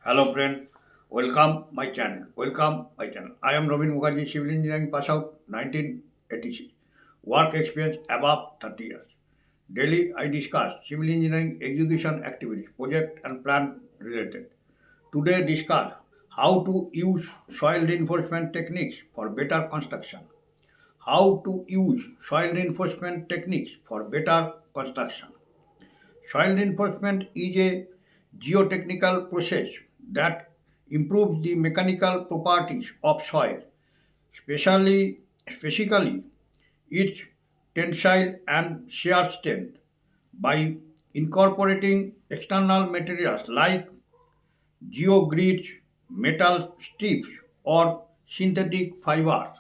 Hello friend, welcome my channel. Welcome my channel. I am Robin Mukherjee, civil engineering pass out 1986. Work experience above 30 years. Daily I discuss civil engineering execution activities, project and plan related. Today discuss how to use soil reinforcement techniques for better construction. How to use soil reinforcement techniques for better construction. Soil reinforcement is a geotechnical process that improves the mechanical properties of soil, specifically its tensile and shear strength, by incorporating external materials like geogrids, metal strips, or synthetic fibers.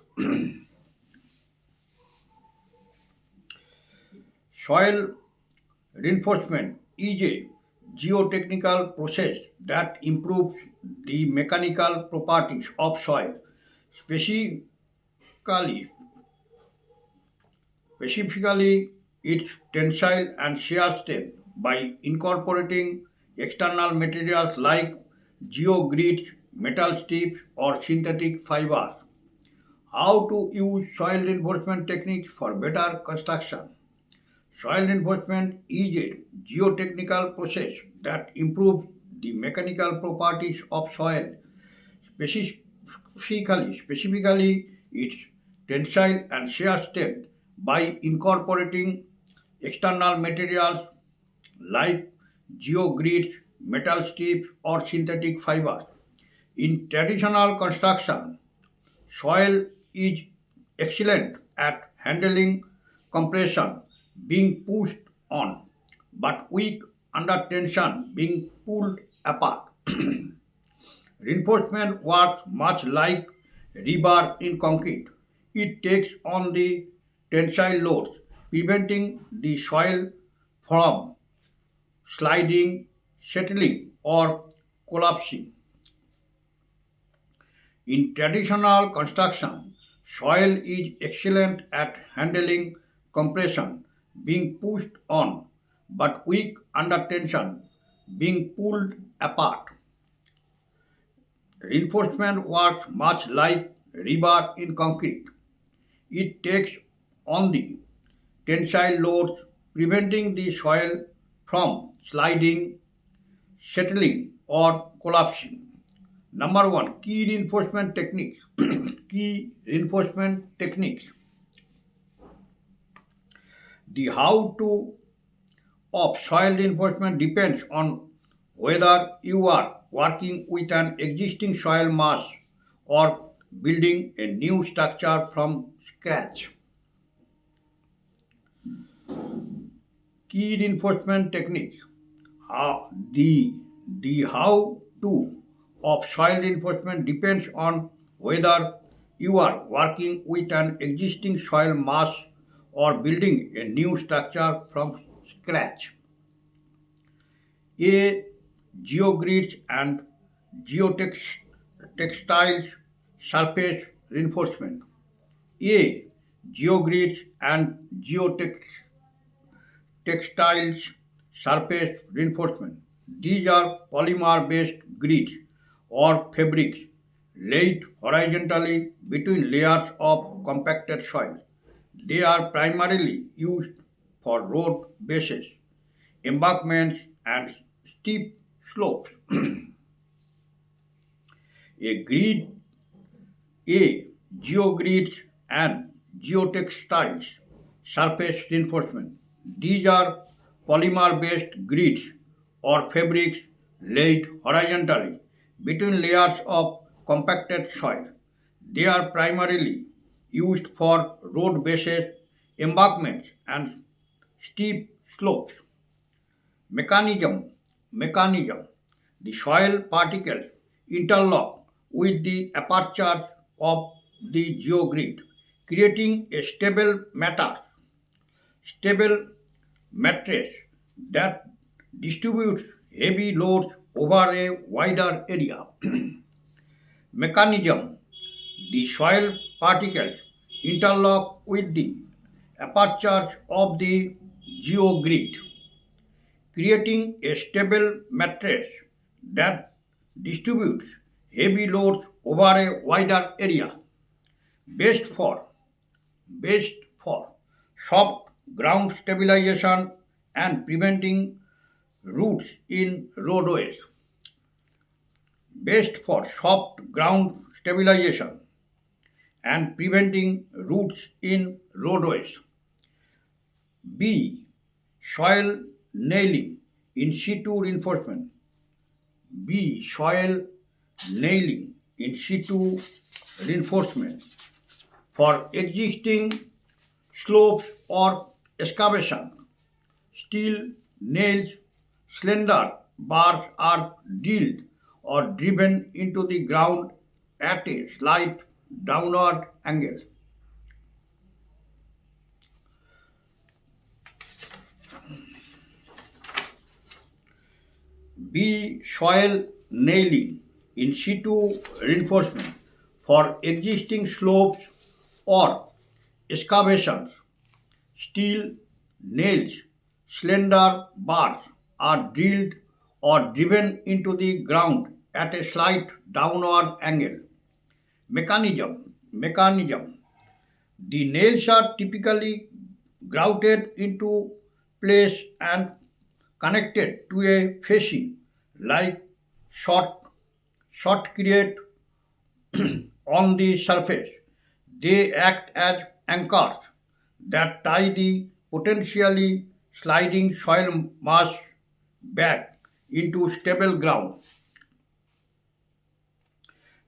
Soil reinforcement is a geotechnical process that improves the mechanical properties of soil, specifically, specifically its tensile and shear strength, by incorporating external materials like geogrids, metal strips, or synthetic fibers. How to use soil reinforcement techniques for better construction. Soil reinforcement is a geotechnical process that improves the mechanical properties of soil, specifically its tensile and shear strength, by incorporating external materials like geogrids, metal strips, or synthetic fibers. In traditional construction, soil is excellent at handling compression, being pushed on, but weak under tension, being pulled apart. Reinforcement works much like rebar in concrete. It takes on the tensile loads, preventing the soil from sliding, settling, or collapsing. In traditional construction, soil is excellent at handling compression, being pushed on, but weak under tension, being pulled apart. Reinforcement works much like rebar in concrete. It takes on the tensile loads, preventing the soil from sliding, settling, or collapsing. Number one, key reinforcement techniques. Key reinforcement techniques. The how to of soil reinforcement depends on whether you are working with an existing soil mass or building a new structure from scratch. Key reinforcement techniques. The how to of soil reinforcement depends on whether you are working with an existing soil mass or building a new structure from scratch. A. Geogrids and geotextiles surface reinforcement. A. Geogrids and geotextiles surface reinforcement. These are polymer based grids or fabrics laid horizontally between layers of compacted soil. They are primarily used for road bases, embankments, and steep slopes. A grid, a geogrids and geotextiles surface reinforcement. These are polymer-based grids or fabrics laid horizontally between layers of compacted soil. They are primarily used for road bases, embankments, and steep slopes. Mechanism. The soil particles interlock with the aperture of the geogrid, creating a stable matrix that distributes heavy loads over a wider area. Mechanism. The soil particles interlock with the apertures of the geogrid, creating a stable matrix that distributes heavy loads over a wider area. Best for best for soft ground stabilization and preventing roots in roadways. Best for soft ground stabilization and preventing roots in roadways. B. Soil nailing in situ reinforcement. B. Soil nailing in situ reinforcement for existing slopes or excavation. Steel nails, slender bars are drilled or driven into the ground at a slight downward angle. B. Soil nailing in situ reinforcement for existing slopes or excavations. Steel nails, slender bars are drilled or driven into the ground at a slight downward angle. Mechanism. The nails are typically grouted into place and connected to a facing like short shotcrete on the surface. They act as anchors that tie the potentially sliding soil mass back into stable ground.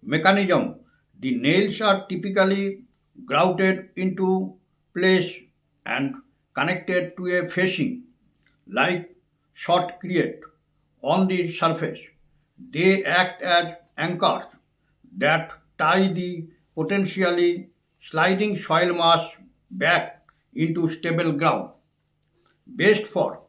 Mechanism. The nails are typically grouted into place and connected to a facing like shotcrete on the surface. They act as anchors that tie the potentially sliding soil mass back into stable ground. Best for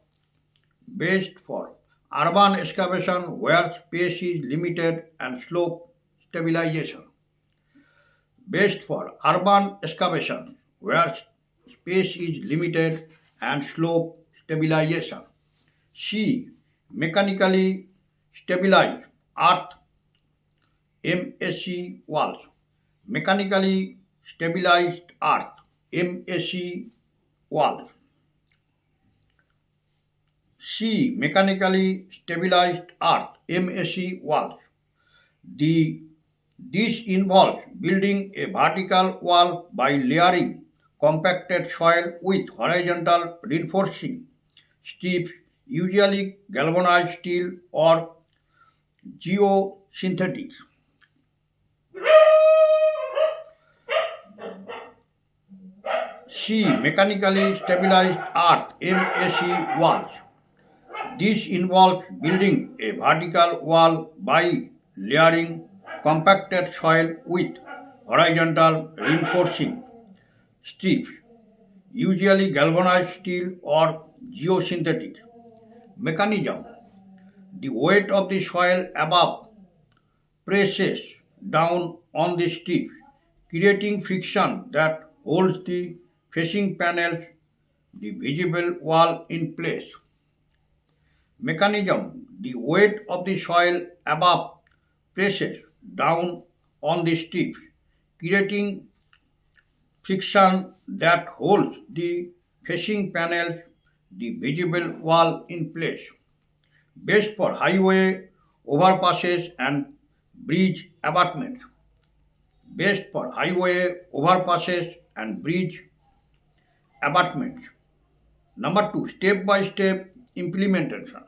Best for urban excavation where space is limited and slope stabilization. Best for urban excavation where space is limited and slope stabilization. C. Mechanically stabilized earth MAC walls. Mechanically stabilized earth MAC walls. C. Mechanically stabilized earth MAC walls. The This involves building a vertical wall by layering compacted soil with horizontal reinforcing strips, usually galvanized steel or geosynthetics. C. Mechanically stabilized earth MAC walls. This involves building a vertical wall by layering compacted soil with horizontal reinforcing strips, usually galvanized steel or geosynthetic. Mechanism. The weight of the soil above presses down on the strips, creating friction that holds the facing panels, the visible wall in place. Mechanism. The weight of the soil above presses down on the strips, creating friction that holds the facing panels, the visible wall in place. Best for highway overpasses and bridge abutments. Best for highway overpasses and bridge abutments. Number two, step by step implementation.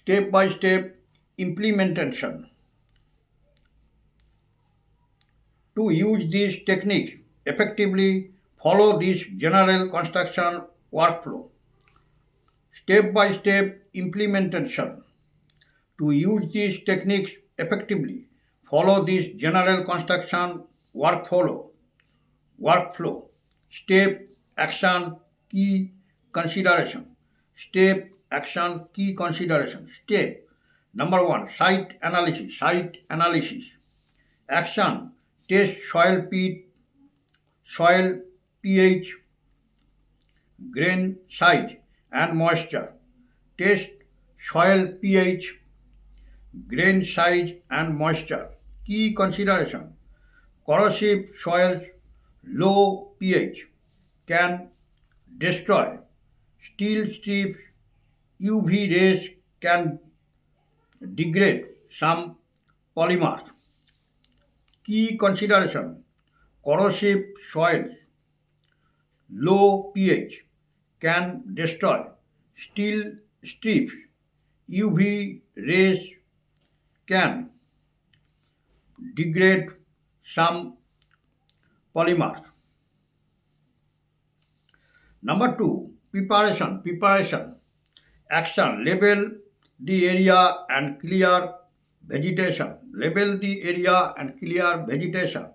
Step by step implementation. To use these techniques effectively, follow this general construction workflow. Step by step implementation. To use these techniques effectively, follow this general construction workflow. Step, action, key consideration. Step, action, key consideration. Step number one, site analysis. Site analysis. Action, test soil pH, grain size, and moisture. Test soil pH, grain size and moisture. Key consideration: corrosive soils, low pH can destroy steel strips, UV rays can degrade some polymers. Key consideration: corrosive soils, low pH can destroy steel strips, UV rays can degrade some polymers. Number two, preparation. Action: label the area and clear vegetation. Label the area and clear vegetation.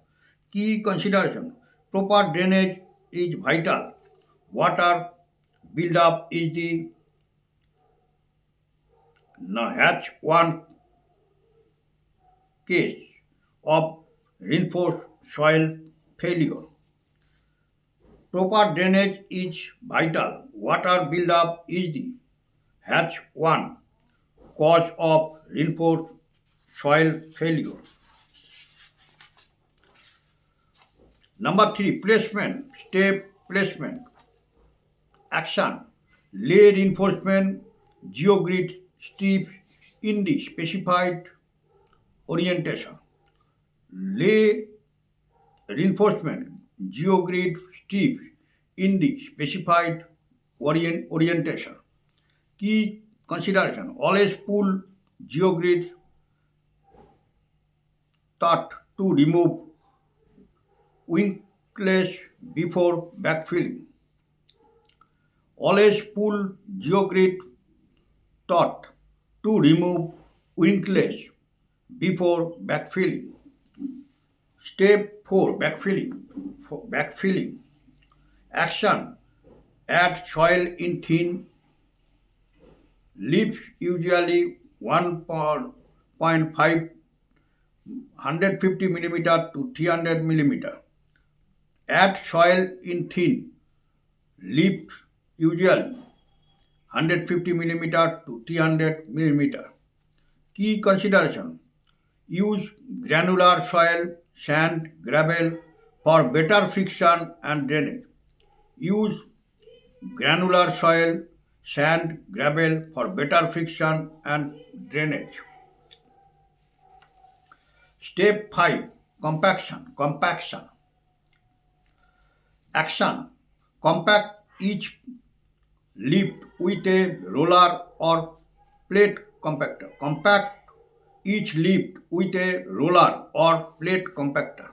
Key consideration: proper drainage is vital. Water buildup is the H1 case of reinforced soil failure. Proper drainage is vital. Water buildup is the H1 cause of reinforced soil failure. Number three, placement, step placement. Action: lay reinforcement geogrid strips in the specified orientation. Lay reinforcement geogrid strips in the specified orientation. Key consideration: always pull geogrids thought to remove winkless before backfilling. Always pull geogrid thought to remove winkless before backfilling. Step 4, backfilling. Backfilling. Action: add soil in thin leaves, usually 1.5 150 millimeter to 300 millimeter. Add soil in thin leaves, usually 150 millimeter to 300 millimeter. Key consideration: use granular soil, sand, gravel for better friction and drainage. Use granular soil, sand, gravel for better friction and drainage. Step 5, compaction. Action: compact each leaf with a roller or plate compactor. Compact each leaf with a roller or plate compactor.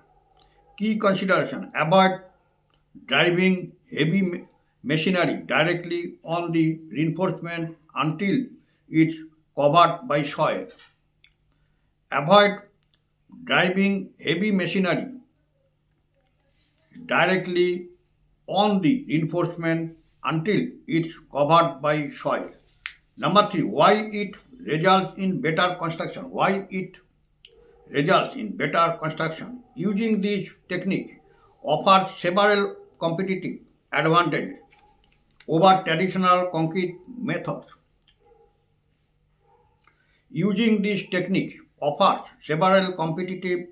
Key consideration: avoid driving heavy machinery directly on the reinforcement until it's covered by soil. Avoid driving heavy machinery directly on the reinforcement until it's covered by soil. Number three, why it results in better construction. Why it results in better construction. Using this technique offers several competitive advantages over traditional concrete methods. Using this technique offers several competitive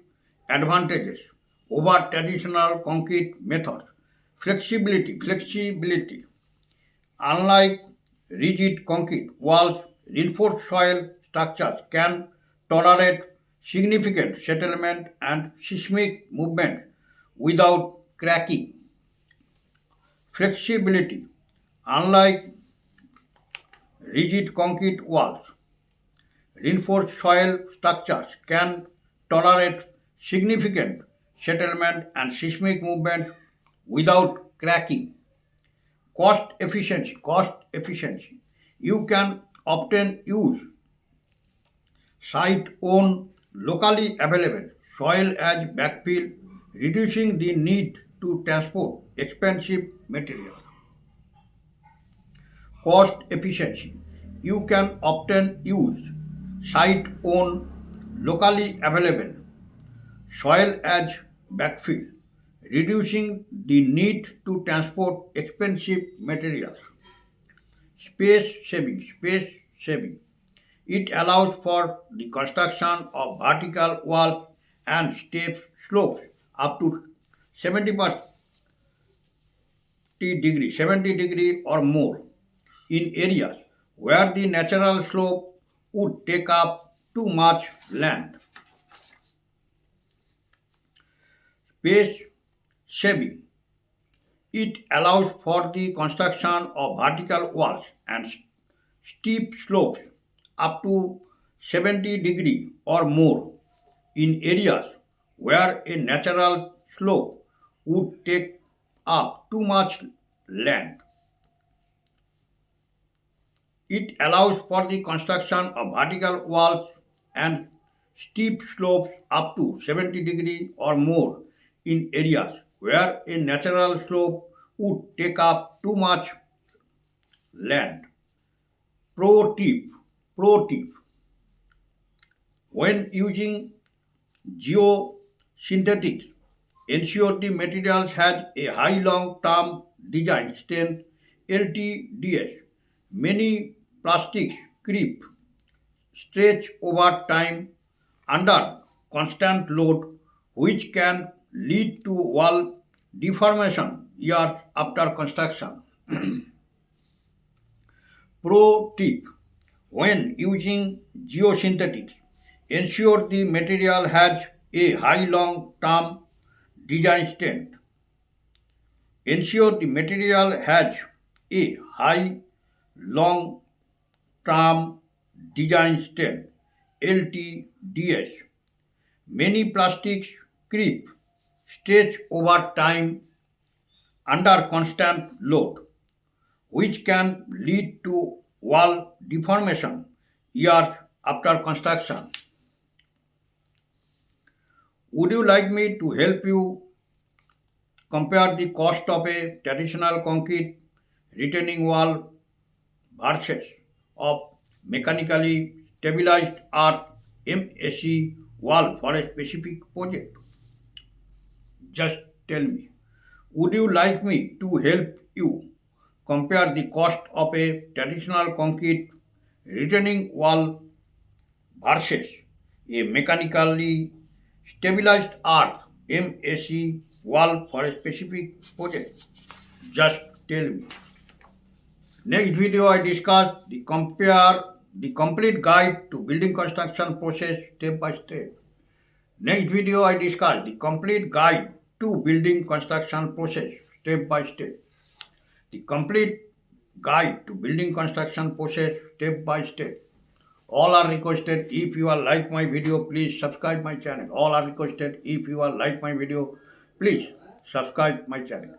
advantages over traditional concrete methods. Flexibility. Unlike rigid concrete walls, reinforced soil structures can tolerate significant settlement and seismic movement without cracking. Flexibility. Unlike rigid concrete walls, reinforced soil structures can tolerate significant settlement and seismic movement without cracking. Cost efficiency. You can often use site-owned, locally available soil as backfill, reducing the need to transport expensive materials. Cost efficiency. You can often use site-owned, locally available soil as backfill, reducing the need to transport expensive materials. Space saving. It allows for the construction of vertical walls and steep slopes up to 70 degree or more in areas where the natural slope would take up too much land. Space saving. It allows for the construction of vertical walls and steep slopes up to 70 degree or more in areas where a natural slope would take up too much land. It allows for the construction of vertical walls and steep slopes up to 70 degree or more in areas where a natural slope would take up too much land. Pro tip, pro tip. When using geosynthetics, ensure the materials has a high long-term design strength (LTDS). Many plastics creep, stretch over time under constant load, which can lead to wall deformation years after construction. Pro tip: when using geosynthetics, ensure the material has a high long term design strength. Ensure the material has a high long term design strength (LTDS). Many plastics creep, stretch over time under constant load, which can lead to wall deformation years after construction. Would you like me to help you compare the cost of a traditional concrete retaining wall versus of mechanically stabilized earth MSE wall for a specific project? Just tell me. Would you like me to help you compare the cost of a traditional concrete retaining wall versus a mechanically stabilized earth MSE wall for a specific project? Just tell me. Next video I discuss the complete guide to building construction process step by step. Next video I discuss the complete guide to building construction process step by step. The complete guide to building construction process step by step. All are requested. If you are like my video, please subscribe my channel. All are requested. If you are like my video, please subscribe my channel.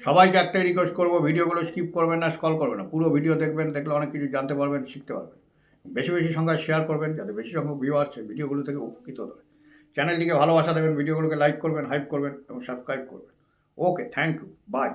সবাইকে একটাই request করবো, ভিডিওগুলো skip করবেন না, scroll করবেন না, পুরো video দেখবেন, দেখলে অনেক কিছু জানতে পারবেন, শিখতে পারবেন। বেশি বেশি সংখ্যায় শেয়ার করবেন, যাতে বেশি সংখ্যক ভিউয়ার্স ভিডিওগুলো থেকে উপকৃত হবে। চ্যানেলটিকে ভালোবাসা দেবেন, ভিডিওগুলোকে লাইক করবেন, হাইপ করবেন এবং সাবস্ক্রাইব করবেন। ওকে, থ্যাংক ইউ, বাই।